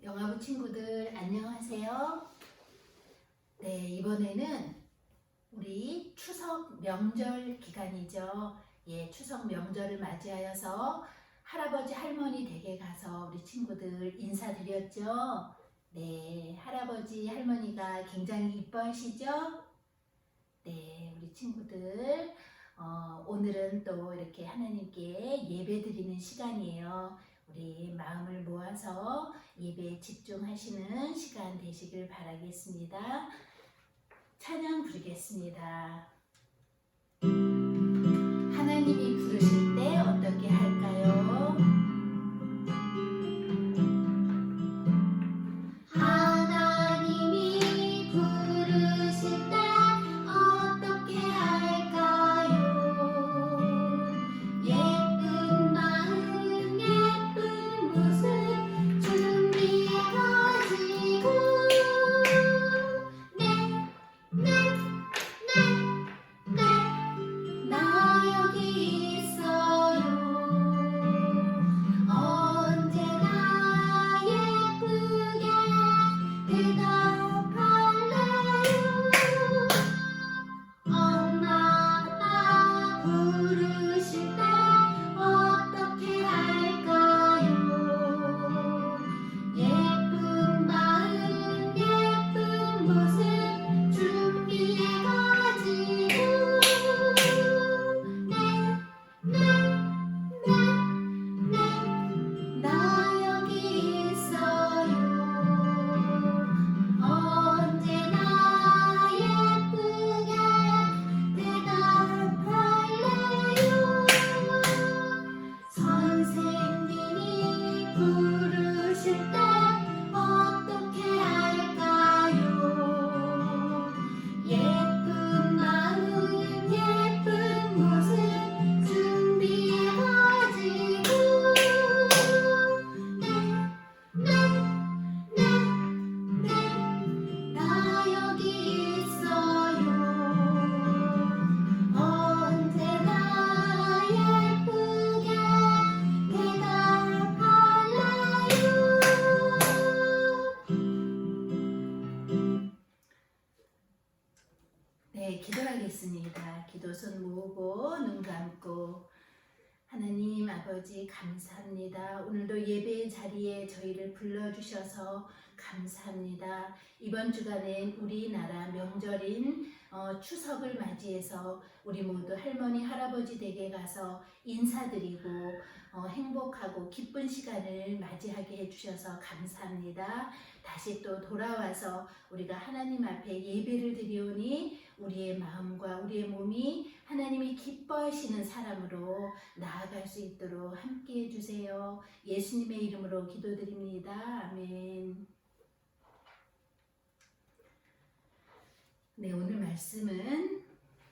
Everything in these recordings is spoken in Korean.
영화부 친구들 안녕하세요. 네, 이번에는 우리 추석 명절 기간이죠. 예, 추석 명절을 맞이하여서 할아버지 할머니 댁에 가서 우리 친구들 인사드렸죠. 네, 할아버지 할머니가 굉장히 이뻐하시죠? 네, 우리 친구들 오늘은 또 이렇게 하나님께 예배 드리는 시간이에요. 우리 마음을 모아서 예배에 집중하시는 시간 되시길 바라겠습니다. 찬양 부르겠습니다. 하나님이 부르실 때 어떻게 할까요? 하나님이 부르실 때 어떻게 할까요? 예쁜 마음 예쁜 모습 준비해 가지고 나 여기 있어요. 언제나 예쁘게 대답할래요. 엄마 아빠 부르실 때 어떻게 할까요? 예쁜 마음 예쁜 모습 준비해 가지고 나 여기 있어요. 언제나 예쁘게 대답할래요. 선생님이 부르실 때 어떻게 할까요? 예쁜 마음 예쁜 모습 준비해 가지고 나 여기 있어요. 언제나 예쁘게 대답할래요. 네, 기도하겠습니다. 기도 손 모으고 눈 감고 하나님 아버지 감사합니다. 오늘도 예배의 자리에 저희를 불러주셔서 감사합니다. 이번 주간엔 우리나라 명절인 추석을 맞이해서 우리 모두 할머니 할아버지 댁에 가서 인사드리고 행복하고 기쁜 시간을 맞이하게 해주셔서 감사합니다. 다시 또 돌아와서 우리가 하나님 앞에 예배를 드리오니 우리의 마음과 우리의 몸이 하나님이 기뻐하시는 사람으로 나아갈 수 있도록 함께 해주세요. 예수님의 이름으로 기도드립니다. 아멘. 네, 오늘 말씀은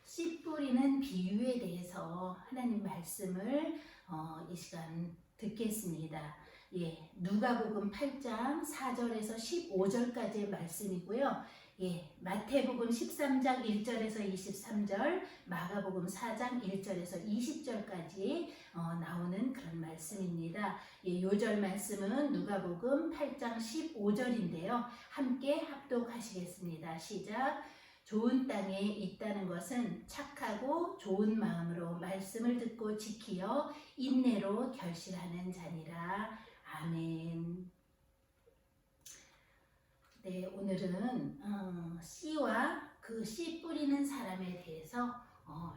씨 뿌리는 비유에 대해서 하나님 말씀을 이 시간 듣겠습니다. 예, 누가복음 8장 4절에서 15절까지의 말씀이고요. 예, 마태복음 13장 1절에서 23절, 마가복음 4장 1절에서 20절까지 나오는 그런 말씀입니다. 예, 요절 말씀은 누가복음 8장 15절인데요. 함께 합독하시겠습니다. 시작. 좋은 땅에 있다는 것은 착하고 좋은 마음으로 말씀을 듣고 지키어 인내로 결실하는 자니라. 아멘. 네, 오늘은 씨와 그 씨 뿌리는 사람에 대해서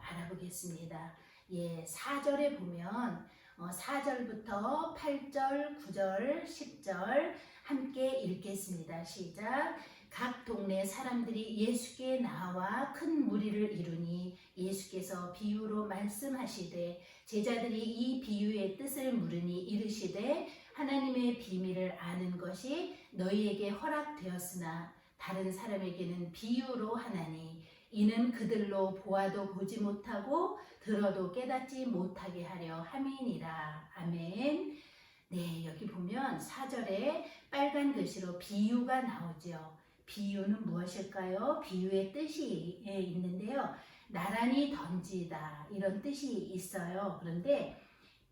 알아보겠습니다. 예, 4절에 보면 4절부터 8절, 9절, 10절 함께 읽겠습니다. 시작. 각 동네 사람들이 예수께 나와 큰 무리를 이루니 예수께서 비유로 말씀하시되 제자들이 이 비유의 뜻을 물으니 이르시되 하나님의 비밀을 아는 것이 너희에게 허락되었으나 다른 사람에게는 비유로 하나니 이는 그들로 보아도 보지 못하고 들어도 깨닫지 못하게 하려 함이니라. 아멘. 네, 여기 보면 4절에 빨간 글씨로 비유가 나오죠. 비유는 무엇일까요? 비유의 뜻이 있는데요. 나란히 던지다 이런 뜻이 있어요. 그런데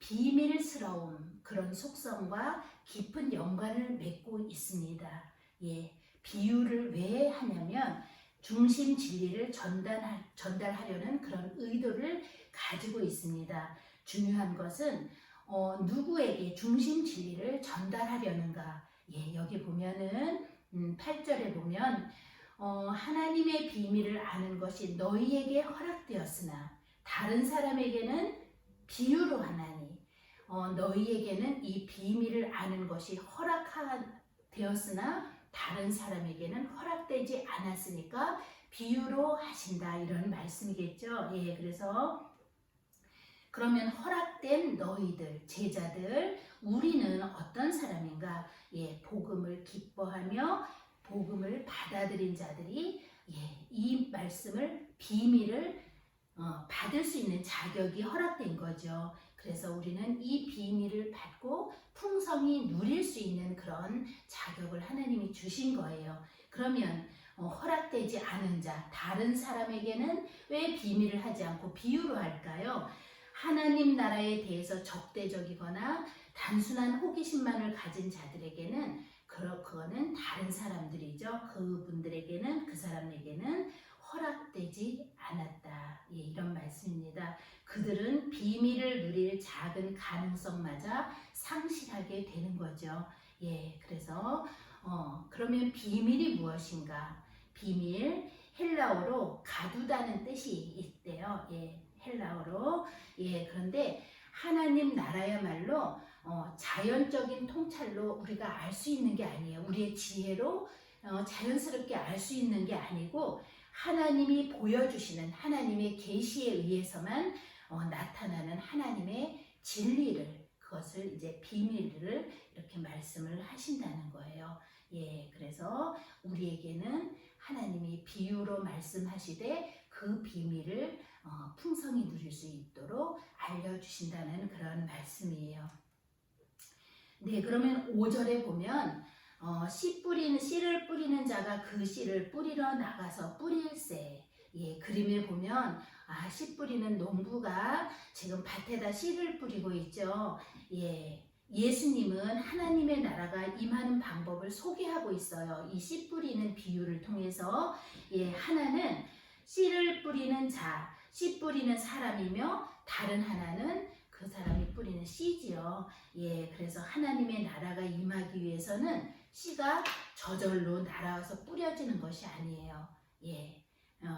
비밀스러움 그런 속성과 깊은 연관을 맺고 있습니다. 예, 비유를 왜 하냐면 중심 진리를 전달하려는 그런 의도를 가지고 있습니다. 중요한 것은 누구에게 중심 진리를 전달하려는가. 예, 여기 보면은 8절에 보면 하나님의 비밀을 아는 것이 너희에게 허락되었으나 다른 사람에게는 비유로 하나니 너희에게는 이 비밀을 아는 것이 허락되었으나 다른 사람에게는 허락되지 않았으니까 비유로 하신다 이런 말씀이겠죠. 예, 그래서 그러면 허락된 너희들 제자들 우리는 어떤 사람인가? 예, 복음을 기뻐하며 복음을 받아들인 자들이 이 말씀을 비밀을 받을 수 있는 자격이 허락된 거죠. 그래서 우리는 이 비밀을 받고 풍성히 누릴 수 있는 그런 자격을 하나님이 주신 거예요. 그러면 허락되지 않은 자, 다른 사람에게는 왜 비밀을 하지 않고 비유로 할까요? 하나님 나라에 대해서 적대적이거나 단순한 호기심만을 가진 자들에게는 그거는 다른 사람들이죠. 그분들에게는 그 사람에게는 허락되지 않았다. 예, 이런 말씀입니다. 그들은 비밀을 누릴 작은 가능성마저 상실하게 되는 거죠. 예, 그래서 그러면 비밀이 무엇인가? 비밀 헬라어로 가두다는 뜻이 있대요. 예, 헬라어로. 예, 그런데 하나님 나라야말로 자연적인 통찰로 우리가 알 수 있는 게 아니에요. 우리의 지혜로 자연스럽게 알 수 있는 게 아니고 하나님이 보여주시는 하나님의 계시에 의해서만 나타나는 하나님의 진리를 그것을 이제 비밀을 이렇게 말씀을 하신다는 거예요. 예, 그래서 우리에게는 하나님이 비유로 말씀하시되 그 비밀을 풍성히 누릴 수 있도록 알려주신다는 그런 말씀이에요. 네, 그러면 5절에 보면 씨를 뿌리는 자가 그 씨를 뿌리러 나가서 뿌릴세. 예, 그림에 보면 씨 뿌리는 농부가 지금 밭에다 씨를 뿌리고 있죠. 예, 예수님은 하나님의 나라가 임하는 방법을 소개하고 있어요. 이 씨 뿌리는 비유를 통해서 예, 하나는 씨를 뿌리는 자, 씨 뿌리는 사람이며 다른 하나는 그 사람이 뿌리는 씨지요. 예, 그래서 하나님의 나라가 임하기 위해서는 씨가 저절로 날아와서 뿌려지는 것이 아니에요. 예,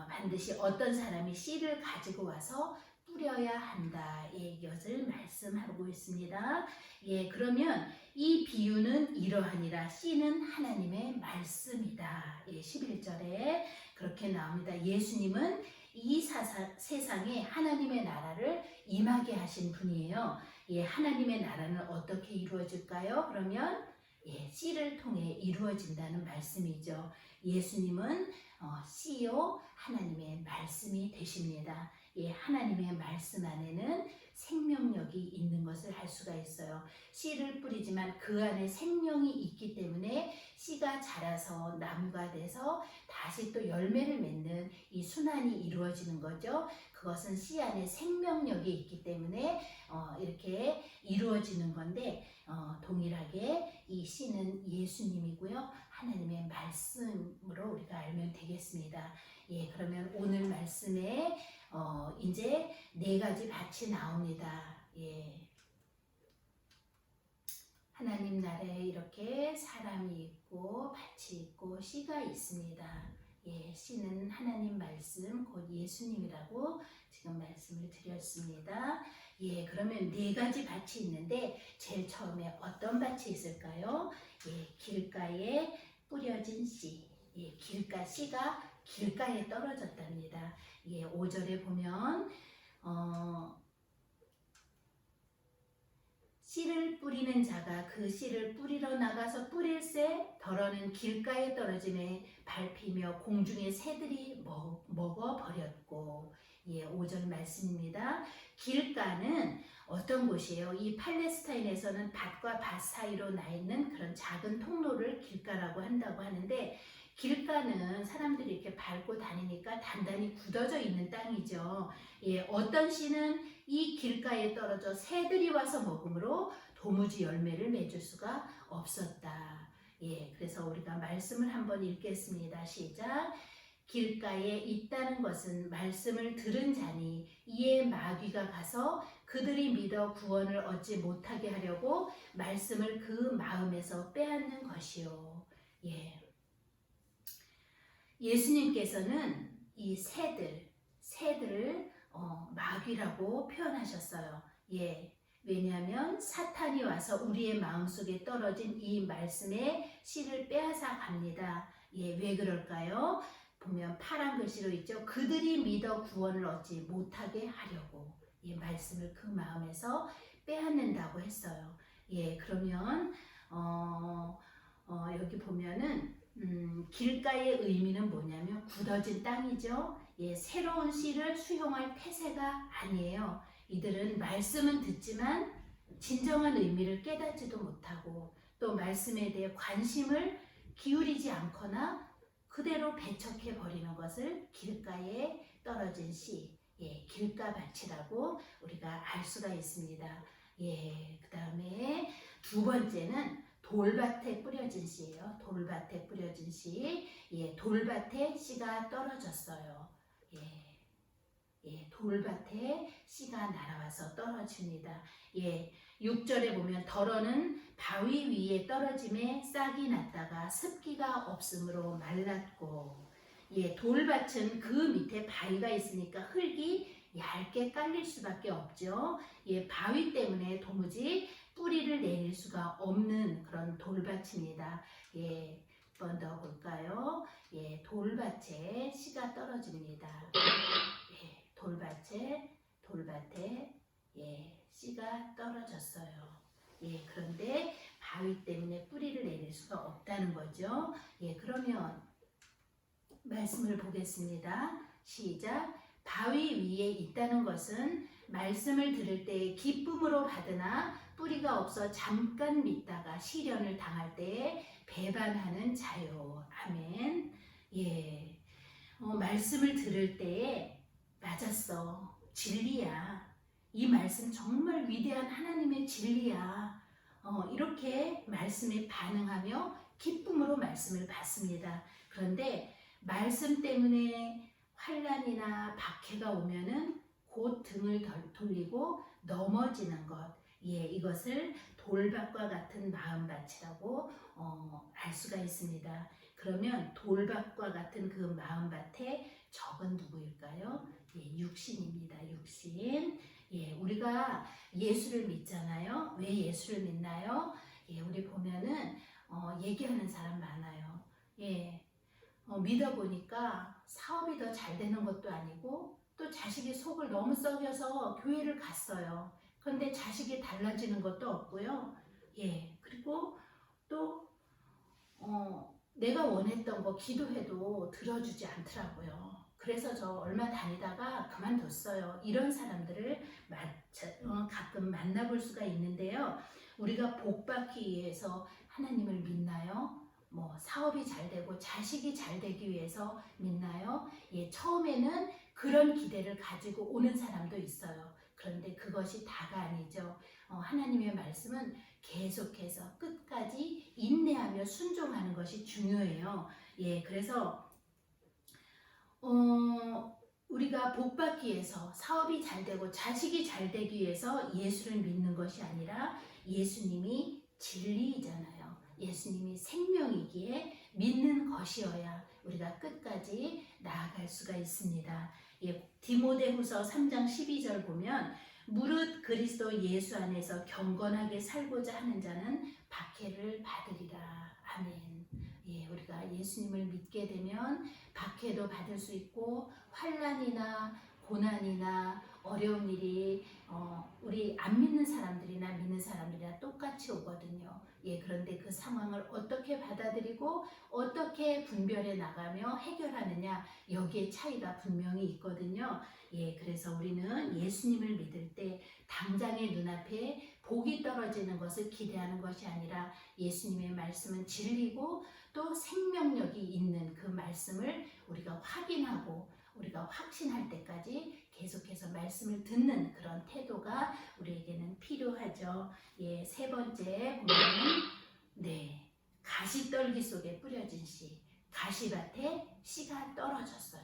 반드시 어떤 사람이 씨를 가지고 와서 뿌려야 한다. 예, 이것을 말씀하고 있습니다. 예, 그러면 이 비유는 이러하니라. 씨는 하나님의 말씀이다. 예, 11절에 그렇게 나옵니다. 예수님은 이 세상에 하나님의 나라를 임하게 하신 분이에요. 예, 하나님의 나라는 어떻게 이루어질까요? 그러면 예, 씨를 통해 이루어진다는 말씀이죠. 예수님은 씨요 하나님의 말씀이 되십니다. 예, 하나님의 말씀 안에는 생명력이 있는 것을 알 수가 있어요. 씨를 뿌리지만 그 안에 생명이 있기 때문에 씨가 자라서 나무가 돼서 다시 또 열매를 맺는 이 순환이 이루어지는 거죠. 그것은 씨 안에 생명력이 있기 때문에 이렇게 이루어지는 건데 동일하게 이 씨는 예수님이고요. 하나님의 말씀으로 우리가 알면 되겠습니다. 예, 그러면 오늘 말씀에 이제 4가지 밭이 나옵니다. 예. 하나님 나라에 이렇게 사람이 있고 밭이 있고 씨가 있습니다. 예, 씨는 하나님 말씀 곧 예수님이라고 지금 말씀을 드렸습니다. 예, 그러면 4가지 밭이 있는데 제일 처음에 어떤 밭이 있을까요? 예, 길가에 뿌려진 씨. 예, 씨가 길가에 떨어졌답니다. 예, 5절에 보면 씨를 뿌리는 자가 그 씨를 뿌리러 나가서 뿌릴새 더러는 길가에 떨어짐에 밟히며 공중의 새들이 먹어버렸고. 예, 5절 말씀입니다. 길가는 어떤 곳이에요? 이 팔레스타인에서는 밭과 밭 사이로 나 있는 그런 작은 통로를 길가라고 한다고 하는데 길가는 사람들이 이렇게 밟고 다니니까 단단히 굳어져 있는 땅이죠. 예, 어떤 씨는 이 길가에 떨어져 새들이 와서 먹으므로 도무지 열매를 맺을 수가 없었다. 예, 그래서 우리가 말씀을 한번 읽겠습니다. 시작. 길가에 있다는 것은 말씀을 들은 자니 이에 마귀가 가서 그들이 믿어 구원을 얻지 못하게 하려고 말씀을 그 마음에서 빼앗는 것이요. 예. 예수님께서는 이 새들을 마귀라고 표현하셨어요. 예. 왜냐하면 사탄이 와서 우리의 마음속에 떨어진 이 말씀의 씨를 빼앗아 갑니다. 예, 왜 그럴까요? 보면 파란 글씨로 있죠. 그들이 믿어 구원을 얻지 못하게 하려고 이 말씀을 그 마음에서 빼앗는다고 했어요. 예, 그러면 여기 보면은 길가의 의미는 뭐냐면 굳어진 땅이죠. 예, 새로운 씨를 수용할 태세가 아니에요. 이들은 말씀은 듣지만 진정한 의미를 깨닫지도 못하고 또 말씀에 대해 관심을 기울이지 않거나 그대로 배척해 버리는 것을 길가에 떨어진 씨, 예, 길가밭이라고 우리가 알 수가 있습니다. 예, 그 다음에 두 번째는 돌밭에 뿌려진 씨예요. 돌밭에 뿌려진 씨, 예, 돌밭에 씨가 떨어졌어요. 예, 예, 돌밭에 씨가 날아와서 떨어집니다. 예, 6절에 보면 덜어는 바위 위에 떨어짐에 싹이 났다가 습기가 없으므로 말랐고, 예, 돌밭은 그 밑에 바위가 있으니까 흙이 얇게 깔릴 수밖에 없죠. 예, 바위 때문에 도무지 뿌리를 내릴 수가 없는 그런 돌밭입니다. 예, 한 번 더 볼까요? 예, 돌밭에 씨가 떨어집니다. 예, 돌밭에 예, 씨가 떨어졌어요. 예, 그런데 바위 때문에 뿌리를 내릴 수가 없다는 거죠. 예, 그러면 말씀을 보겠습니다. 시작. 바위 위에 있다는 것은 말씀을 들을 때 기쁨으로 받으나 뿌리가 없어 잠깐 믿다가 시련을 당할 때에 배반하는 자요. 아멘. 예, 말씀을 들을 때에 맞았어. 진리야. 이 말씀 정말 위대한 하나님의 진리야. 이렇게 말씀에 반응하며 기쁨으로 말씀을 받습니다. 그런데 말씀 때문에 환난이나 박해가 오면은 곧 등을 돌리고 넘어지는 것, 예, 이것을 돌밭과 같은 마음밭이라고 알 수가 있습니다. 그러면 돌밭과 같은 그 마음밭에 적은 누구일까요? 예, 육신입니다. 육신. 예, 우리가 예수를 믿잖아요. 왜 예수를 믿나요? 예, 우리 보면은 얘기하는 사람 많아요. 예, 믿어보니까 사업이 더 잘 되는 것도 아니고 또 자식이 속을 너무 썩여서 교회를 갔어요. 그런데 자식이 달라지는 것도 없고요. 예, 그리고 또 내가 원했던 거 기도해도 들어주지 않더라고요. 그래서 저 얼마 다니다가 그만뒀어요. 이런 사람들을 가끔 만나볼 수가 있는데요. 우리가 복받기 위해서 하나님을 믿나요? 뭐 사업이 잘 되고 자식이 잘 되기 위해서 믿나요? 예, 처음에는 그런 기대를 가지고 오는 사람도 있어요. 그런데 그것이 다가 아니죠. 하나님의 말씀은 계속해서 끝까지 인내하며 순종하는 것이 중요해요. 예, 그래서 우리가 복받기 위해서 사업이 잘 되고 자식이 잘 되기 위해서 예수를 믿는 것이 아니라 예수님이 진리이잖아요. 예수님이 생명이기에 믿는 것이어야 우리가 끝까지 나아갈 수가 있습니다. 예, 디모데후서 3장 12절 보면 무릇 그리스도 예수 안에서 경건하게 살고자 하는 자는 박해를 받으리라. 아멘. 예, 우리가 예수님을 믿게 되면 박해도 받을 수 있고 환난이나 고난이나 어려운 일이 우리 안 믿는 사람들이나 믿는 사람들이나 똑같이 오거든요. 예, 그런데 그 상황을 어떻게 받아들이고 어떻게 분별해 나가며 해결하느냐, 여기에 차이가 분명히 있거든요. 예, 그래서 우리는 예수님을 믿을 때 당장의 눈앞에 복이 떨어지는 것을 기대하는 것이 아니라 예수님의 말씀은 진리고 또 생명력이 있는 그 말씀을 우리가 확인하고 우리가 확신할 때까지 계속해서 말씀을 듣는 그런 태도가 우리에게는 필요하죠. 예, 세 번째 보면은 네, 가시떨기 속에 뿌려진 씨, 가시밭에 씨가 떨어졌어요.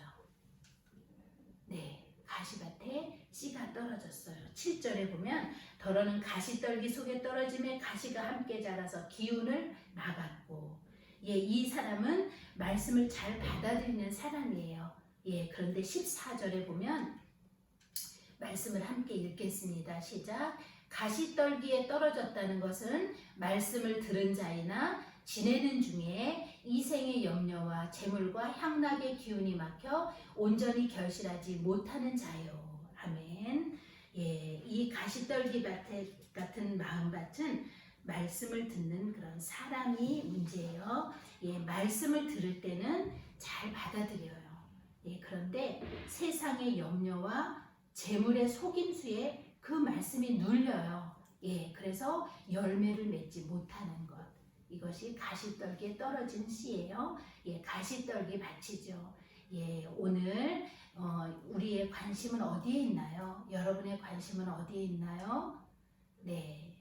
네, 가시밭에 씨가 떨어졌어요. 7절에 보면 더러는 가시떨기 속에 떨어짐에 가시가 함께 자라서 기운을 막았고, 예, 이 사람은 말씀을 잘 받아들이는 사람이에요. 예, 그런데 14절에 보면 말씀을 함께 읽겠습니다. 시작. 가시떨기에 떨어졌다는 것은 말씀을 들은 자이나 지내는 중에 이생의 염려와 재물과 향락의 기운이 막혀 온전히 결실하지 못하는 자요. 아멘. 예, 이 가시떨기 밭 같은 마음밭은 말씀을 듣는 그런 사람이 문제예요. 예, 말씀을 들을 때는 잘 받아들여요. 예, 그런데 세상의 염려와 재물의 속임수에 그 말씀이 눌려요. 예, 그래서 열매를 맺지 못하는 것. 이것이 가시떨기에 떨어진 씨예요. 예, 가시떨기 밭이죠. 예, 오늘 우리의 관심은 어디에 있나요? 여러분의 관심은 어디에 있나요? 네,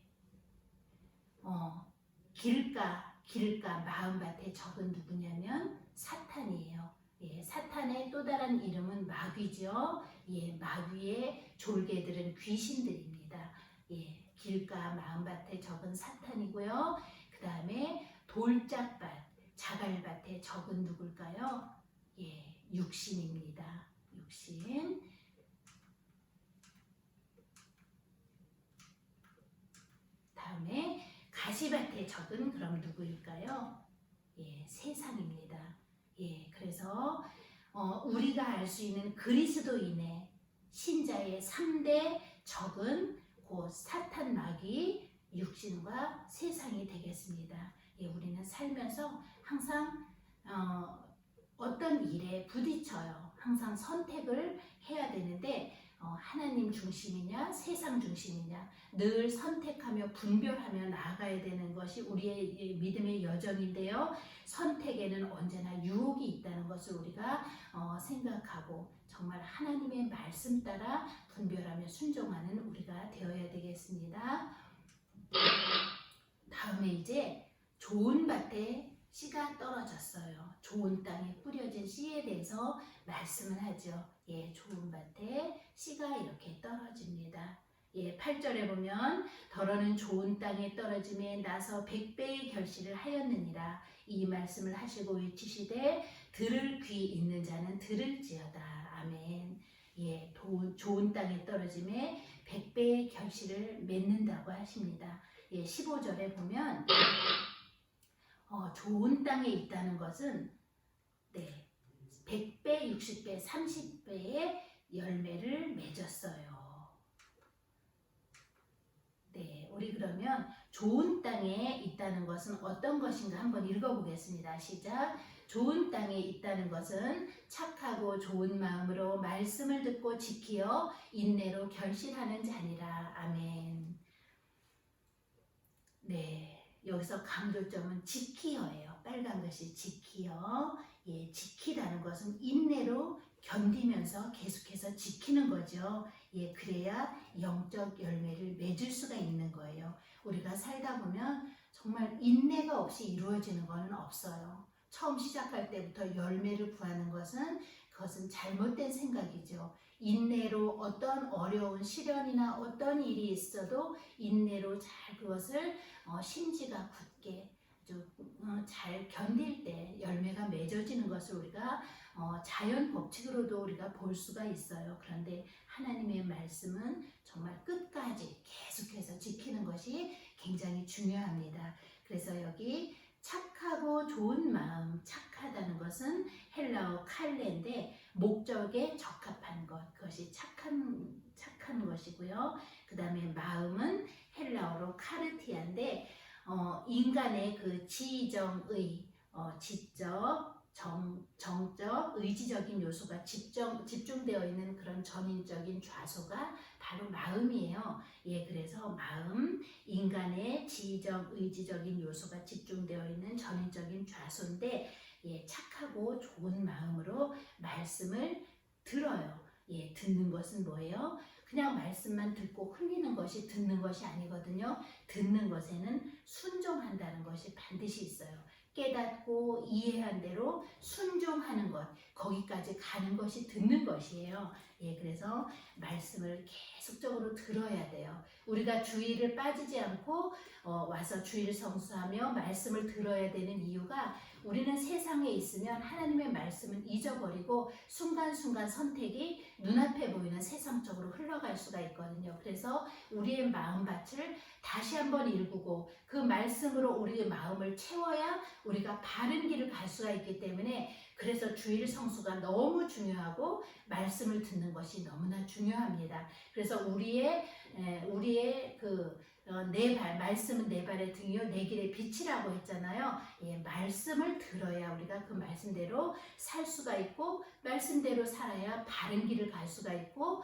길가 마음밭에 적은 누구냐면 사탄이에요. 예, 사탄의 또 다른 이름은 마귀죠. 예, 마귀의 졸개들은 귀신들입니다. 예, 길가 마음밭에 적은 사탄이고요. 그 다음에 돌짝밭, 자갈밭에 적은 누굴까요? 예, 육신입니다. 육신. 다음에 가시밭에 적은 그럼 누구일까요? 예, 세상입니다. 예, 그래서 우리가 알 수 있는 그리스도인의 신자의 3대 적은 곧 사탄 마귀, 육신과 세상이 되겠습니다. 예, 우리는 살면서 항상 어떤 일에 부딪혀요. 항상 선택을 해야 되는데 하나님 중심이냐 세상 중심이냐 늘 선택하며 분별하며 나아가야 되는 것이 우리의 믿음의 여정인데요. 선택에는 언제나 유혹이 있다는 것을 우리가 생각하고 정말 하나님의 말씀 따라 분별하며 순종하는 우리가 되어야 되겠습니다. 다음에 이제 좋은 밭에 씨가 떨어졌어요. 좋은 땅에 뿌려진 씨에 대해서 말씀을 하죠. 예, 좋은 밭에 씨가 이렇게 떨어집니다. 예, 8절에 보면 더러는 좋은 땅에 떨어짐에 나서 100배의 결실을 하였느니라. 이 말씀을 하시고 외치시되 들을 귀 있는 자는 들을지어다. 아멘. 예, 좋은 땅에 떨어짐에 100배의 결실을 맺는다고 하십니다. 예, 15절에 보면 좋은 땅에 있다는 것은 네, 100배, 60배, 30배의 열매를 맺었어요. 네, 우리 그러면 좋은 땅에 있다는 것은 어떤 것인가 한번 읽어보겠습니다. 시작. 좋은 땅에 있다는 것은 착하고 좋은 마음으로 말씀을 듣고 지키어 인내로 결실하는 자니라. 아멘. 네. 여기서 강조점은 지키어예요. 빨간 것이 지키어. 예, 지키라는 것은 인내로 견디면서 계속해서 지키는 거죠. 예, 그래야 영적 열매를 맺을 수가 있는 거예요. 우리가 살다 보면 정말 인내가 없이 이루어지는 것은 없어요. 처음 시작할 때부터 열매를 구하는 것은 그것은 잘못된 생각이죠. 인내로 어떤 어려운 시련이나 어떤 일이 있어도 인내로 잘 그것을 심지가 굳게 잘 견딜 때 열매가 맺어지는 것을 우리가 자연 법칙으로도 우리가 볼 수가 있어요. 그런데 하나님의 말씀은 정말 끝까지 계속해서 지키는 것이 굉장히 중요합니다. 그래서 여기 착하고 좋은 마음, 착하다는 것은 헬라어 칼레인데 목적에 적합한 것, 그것이 착한 것이고요. 그 다음에 마음은 헬라어로 카르티아인데 인간의 그 지정의, 지적, 정적, 의지적인 요소가 집중되어 있는 그런 전인적인 좌소가 바로 마음이에요. 예, 그래서 마음, 인간의 지적, 의지적인 요소가 집중되어 있는 전인적인 좌소인데, 예, 착하고 좋은 마음으로 말씀을 들어요. 예, 듣는 것은 뭐예요? 그냥 말씀만 듣고 흘리는 것이 듣는 것이 아니거든요. 듣는 것에는 순종한다는 것이 반드시 있어요. 깨닫고 이해한 대로 순종하는 것, 거기까지 가는 것이 듣는 것이에요. 예, 그래서 말씀을 계속적으로 들어야 돼요. 우리가 주의를 빠지지 않고 와서 주의를 성수하며 말씀을 들어야 되는 이유가 우리는 세상에 있으면 하나님의 말씀은 잊어버리고 순간순간 선택이 눈앞에 보이는 세상적으로 흘러갈 수가 있거든요. 그래서 우리의 마음밭을 다시 한번 일구고 그 말씀으로 우리의 마음을 채워야 우리가 바른 길을 갈 수가 있기 때문에 그래서 주일 성수가 너무 중요하고 말씀을 듣는 것이 너무나 중요합니다. 그래서 우리의 내 발, 말씀은 내 발의 등이요 내 길의 빛이라고 했잖아요. 예, 말씀을 들어야 우리가 그 말씀대로 살 수가 있고 말씀대로 살아야 바른 길을 갈 수가 있고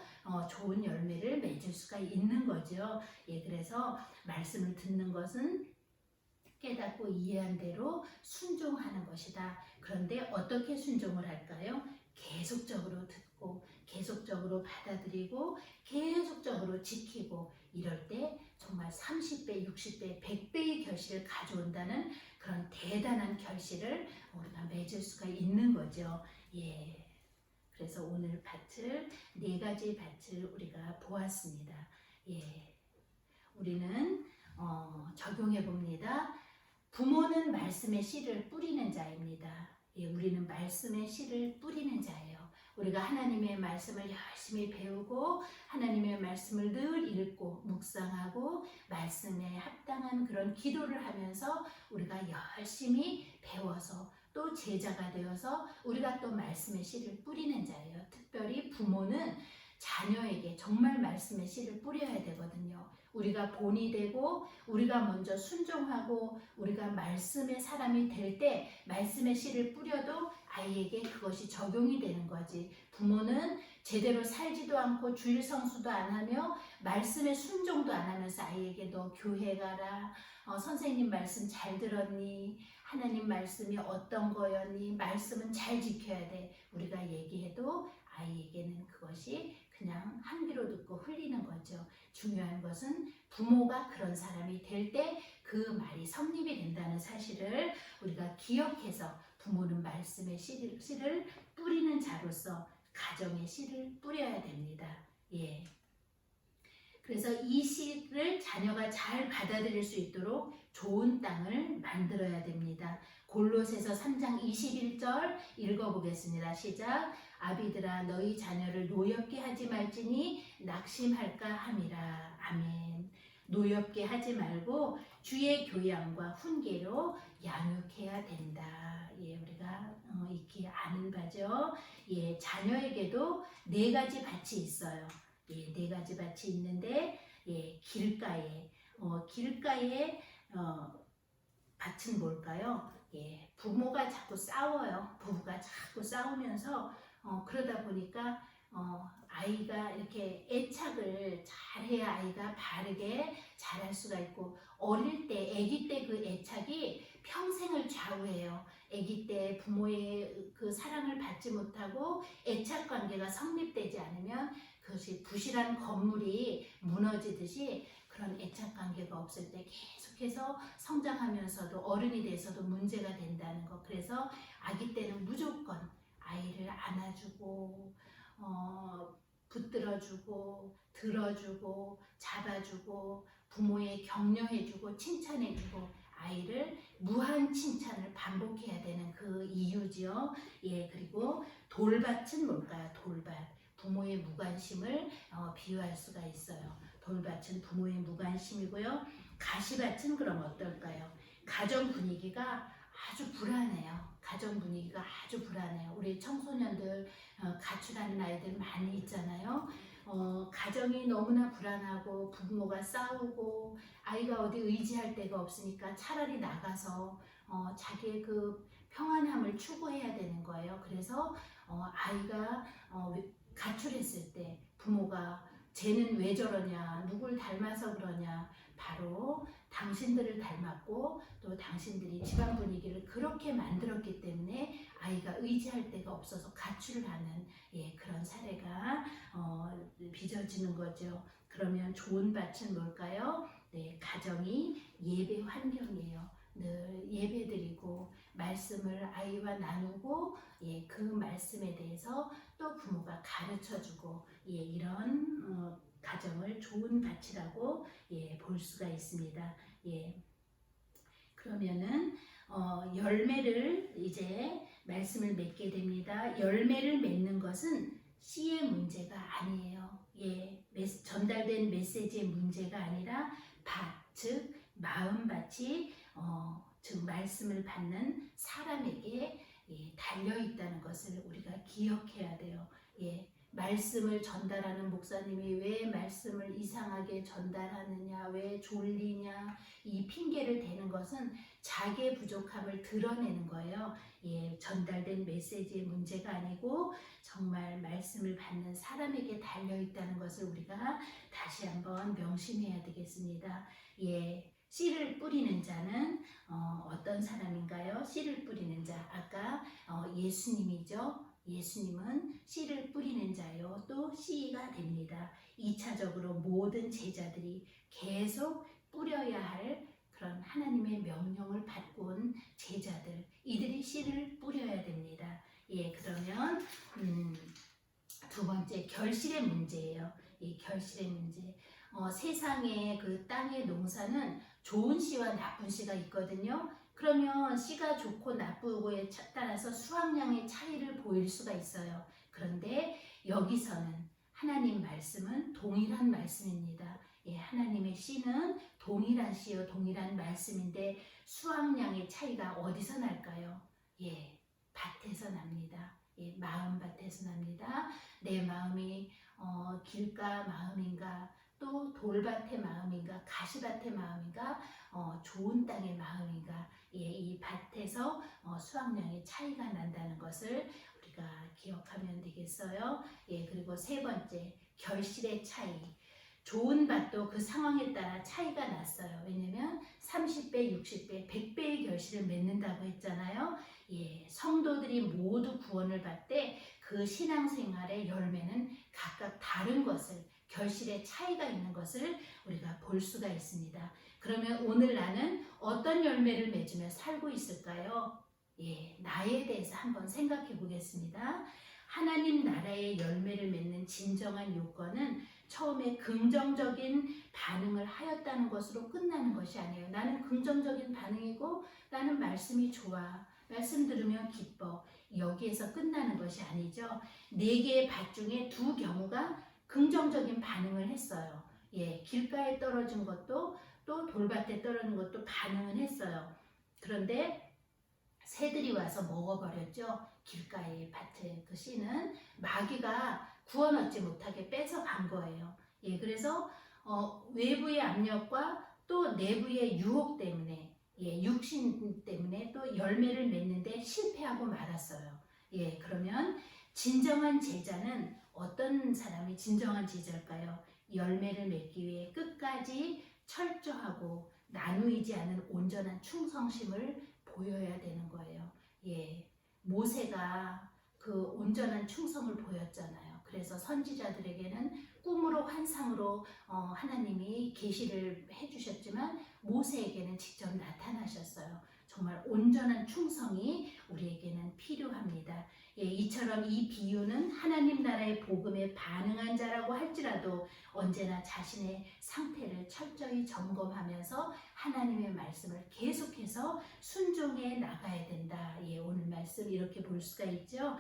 좋은 열매를 맺을 수가 있는 거죠. 예, 그래서 말씀을 듣는 것은 깨닫고 이해한 대로 순종하는 것이다. 그런데 어떻게 순종을 할까요? 계속적으로 듣고 계속적으로 받아들이고 계속적으로 지키고 이럴 때 정말 30배, 60배, 100배의 결실을 가져온다는 그런 대단한 결실을 우리가 맺을 수가 있는 거죠. 예. 그래서 오늘 밭을 네 가지 밭을 우리가 보았습니다. 예. 우리는 적용해 봅니다. 부모는 말씀의 씨를 뿌리는 자입니다. 예, 우리는 말씀의 씨를 뿌리는 자예요. 우리가 하나님의 말씀을 열심히 배우고 하나님의 말씀을 늘 읽고 묵상하고 말씀에 합당한 그런 기도를 하면서 우리가 열심히 배워서 또 제자가 되어서 우리가 또 말씀의 씨를 뿌리는 자예요. 특별히 부모는 자녀에게 정말 말씀의 씨를 뿌려야 되거든요. 우리가 본이 되고 우리가 먼저 순종하고 우리가 말씀의 사람이 될 때 말씀의 씨를 뿌려도 아이에게 그것이 적용이 되는 거지. 부모는 제대로 살지도 않고 주일 성수도 안 하며 말씀의 순종도 안 하면서 아이에게 너 교회 가라, 선생님 말씀 잘 들었니? 하나님 말씀이 어떤 거였니? 말씀은 잘 지켜야 돼. 우리가 얘기해도 아이에게는 그것이 그냥 한 귀로 듣고 흘리는 거죠. 중요한 것은 부모가 그런 사람이 될 때 그 말이 성립이 된다는 사실을 우리가 기억해서 부모는 말씀의 씨를 뿌리는 자로서 가정의 씨를 뿌려야 됩니다. 예. 그래서 이 씨를 자녀가 잘 받아들일 수 있도록 좋은 땅을 만들어야 됩니다. 골로새서 3장 21절 읽어보겠습니다. 시작. 아비들아 너희 자녀를 노엽게 하지 말지니 낙심할까 함이라. 아멘. 노엽게 하지 말고 주의 교양과 훈계로 양육해야 된다. 예, 우리가 익히 아는 바죠. 예, 자녀에게도 네 가지 밭이 있어요. 예, 네 가지 밭이 있는데 예, 길가에 밭은 뭘까요? 예, 부모가 자꾸 싸워요. 부부가 자꾸 싸우면서 그러다 보니까 아이가 이렇게 애착을 잘해야 아이가 바르게 자랄 수가 있고 어릴 때, 아기 때 그 애착이 평생을 좌우해요. 아기 때 부모의 그 사랑을 받지 못하고 애착 관계가 성립되지 않으면 그것이 부실한 건물이 무너지듯이 그런 애착 관계가 없을 때 계속해서 성장하면서도 어른이 돼서도 문제가 된다는 것. 그래서 아기 때는 무조건 아이를 안아주고 붙들어주고 들어주고 잡아주고 부모의 격려해주고 칭찬해주고 아이를 무한 칭찬을 반복해야 되는 그 이유지요. 예, 그리고 돌밭은 뭘까요? 돌밭. 부모의 무관심을 비유할 수가 있어요. 돌밭은 부모의 무관심이고요. 가시밭은 그럼 어떨까요? 가정 분위기가 아주 불안해요. 가정 분위기가 아주 불안해요. 우리 청소년들 가출하는 아이들 많이 있잖아요. 가정이 너무나 불안하고 부모가 싸우고 아이가 어디 의지할 데가 없으니까 차라리 나가서 자기의 그 평안함을 추구해야 되는 거예요. 그래서 아이가 가출했을 때 부모가 쟤는 왜 저러냐, 누굴 닮아서 그러냐, 바로 당신들을 닮았고 또 당신들이 집안 분위기를 그렇게 만들었기 때문에 아이가 의지할 데가 없어서 가출을 하는 그런 사례가 빚어지는 거죠. 그러면 좋은 밭은 뭘까요? 네, 가정이 예배 환경이에요. 늘 예배드리고 말씀을 아이와 나누고 그 말씀에 대해서 또 부모가 가르쳐주고 이런 가정을 좋은 밭이라고 볼 수가 있습니다. 그러면은 열매를 이제 말씀을 맺게 됩니다. 열매를 맺는 것은 씨의 문제가 아니에요. 전달된 메시지의 문제가 아니라 밭, 즉 마음밭이 즉 말씀을 받는 사람에게 달려 있다는 것을 우리가 기억해야 돼요. 말씀을 전달하는 목사님이 왜 말씀을 이상하게 전달하느냐, 왜 졸리냐, 이 핑계를 대는 것은 자기의 부족함을 드러내는 거예요. 전달된 메시지의 문제가 아니고 정말 말씀을 받는 사람에게 달려 있다는 것을 우리가 다시 한번 명심해야 되겠습니다. 씨를 뿌리는 자는 어떤 사람인가요? 씨를 뿌리는 자, 아까 예수님이죠. 예수님은 씨를 뿌리는 자요, 또 씨가 됩니다. 2차적으로 모든 제자들이 계속 뿌려야 할 그런 하나님의 명령을 받고 온 제자들, 이들이 씨를 뿌려야 됩니다. 그러면 두 번째 결실의 문제예요. 결실의 문제. 세상의 그 땅의 농사는 좋은 씨와 나쁜 씨가 있거든요. 그러면 씨가 좋고 나쁘고에 따라서 수확량의 차이를 보일 수가 있어요. 그런데 여기서는 하나님 말씀은 동일한 말씀입니다. 하나님의 씨는 동일한 씨요, 동일한 말씀인데 수확량의 차이가 어디서 날까요? 밭에서 납니다. 마음밭에서 납니다. 내 마음이 길가 마음인가, 또 돌밭의 마음인가, 가시밭의 마음인가, 좋은 땅의 마음인가, 이 밭에서 수확량의 차이가 난다는 것을 우리가 기억하면 되겠어요. 그리고 세 번째, 결실의 차이. 좋은 밭도 그 상황에 따라 차이가 났어요. 왜냐면 30배, 60배, 100배의 결실을 맺는다고 했잖아요. 성도들이 모두 구원을 받되 그 신앙생활의 열매는 각각 다른 것을, 결실의 차이가 있는 것을 우리가 볼 수가 있습니다. 그러면 오늘 나는 어떤 열매를 맺으며 살고 있을까요? 나에 대해서 한번 생각해 보겠습니다. 하나님 나라의 열매를 맺는 진정한 요건은 처음에 긍정적인 반응을 하였다는 것으로 끝나는 것이 아니에요. 나는 긍정적인 반응이고 나는 말씀이 좋아, 말씀 들으면 기뻐, 여기에서 끝나는 것이 아니죠. 4개의 밭 중에 2경우가 긍정적인 반응을 했어요. 길가에 떨어진 것도 또 돌밭에 떨어진 것도 반응은 했어요. 그런데 새들이 와서 먹어버렸죠. 길가의 밭에 그 씨는 마귀가 구원 얻지 못하게 뺏어간 거예요. 그래서 외부의 압력과 또 내부의 유혹 때문에, 육신 때문에 또 열매를 맺는데 실패하고 말았어요. 그러면 진정한 제자는 어떤 사람이 진정한 제자일까요? 열매를 맺기 위해 끝까지 철저하고 나누이지 않은 온전한 충성심을 보여야 되는 거예요. 모세가 그 온전한 충성을 보였잖아요. 그래서 선지자들에게는 꿈으로 환상으로 하나님이 계시를 해주셨지만 모세에게는 직접 나타나셨어요. 정말 온전한 충성이 우리에게는 필요합니다. 이처럼 이 비유는 하나님 나라의 복음에 반응한 자라고 할지라도 언제나 자신의 상태를 철저히 점검하면서 하나님의 말씀을 계속해서 순종해 나가야 된다. 오늘 말씀 이렇게 볼 수가 있죠.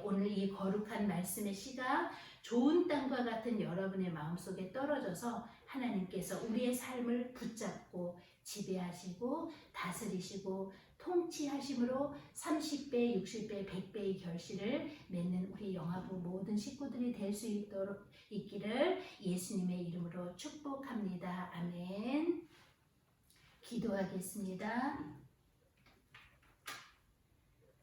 오늘 이 거룩한 말씀의 씨가 좋은 땅과 같은 여러분의 마음속에 떨어져서 하나님께서 우리의 삶을 붙잡고 지배하시고 다스리시고 통치하심으로 30배, 60배, 100배의 결실을 맺는 우리 영화부 모든 식구들이 될 수 있기를 예수님의 이름으로 축복합니다. 아멘. 기도하겠습니다.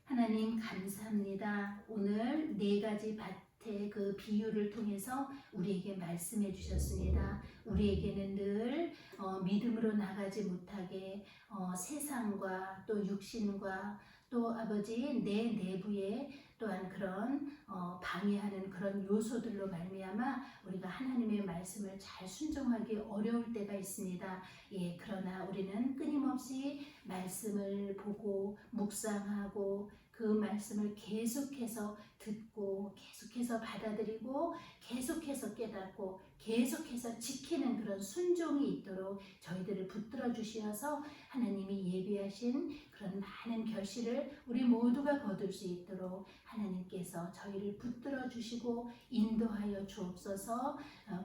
하나님 감사합니다. 오늘 4가지 밭 끝에 그 비유를 통해서 우리에게 말씀해 주셨습니다. 우리에게는 늘 믿음으로 나가지 못하게 세상과 또 육신과 또 아버지 내 내부에 또한 그런 방해하는 그런 요소들로 말미암아 우리가 하나님의 말씀을 잘 순종하기 어려울 때가 있습니다. 예, 그러나 우리는 끊임없이 말씀을 보고 묵상하고 그 말씀을 계속해서 듣고 계속해서 받아들이고 계속해서 깨닫고 계속해서 지키는 그런 순종이 있도록 저희들을 붙들어 주시어서 하나님이 예비하신 그런 많은 결실을 우리 모두가 거둘 수 있도록 하나님께서 저희를 붙들어 주시고 인도하여 주옵소서.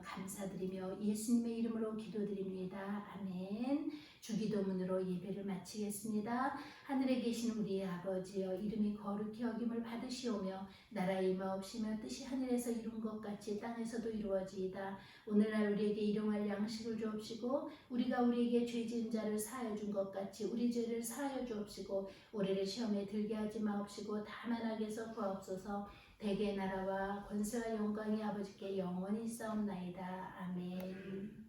감사드리며 예수님의 이름으로 기도드립니다. 아멘. 주기도문으로 예배를 마치겠습니다. 하늘에 계신 우리 아버지여, 이름이 거룩히 여김을 받으시오며 나라 임하옵시며 뜻이 하늘에서 이룬 것 같이 땅에서도 이루어지이다. 오늘날 우리에게 일용할 양식을 주옵시고 우리가 우리에게 죄 지은 자를 사하여 준 것 같이 우리 죄를 사하여 주옵시고 우리를 시험에 들게 하지 마옵시고 다만 악에서 구하옵소서. 대개 나라와 권세와 영광이 아버지께 영원히 있사옵나이다. 아멘.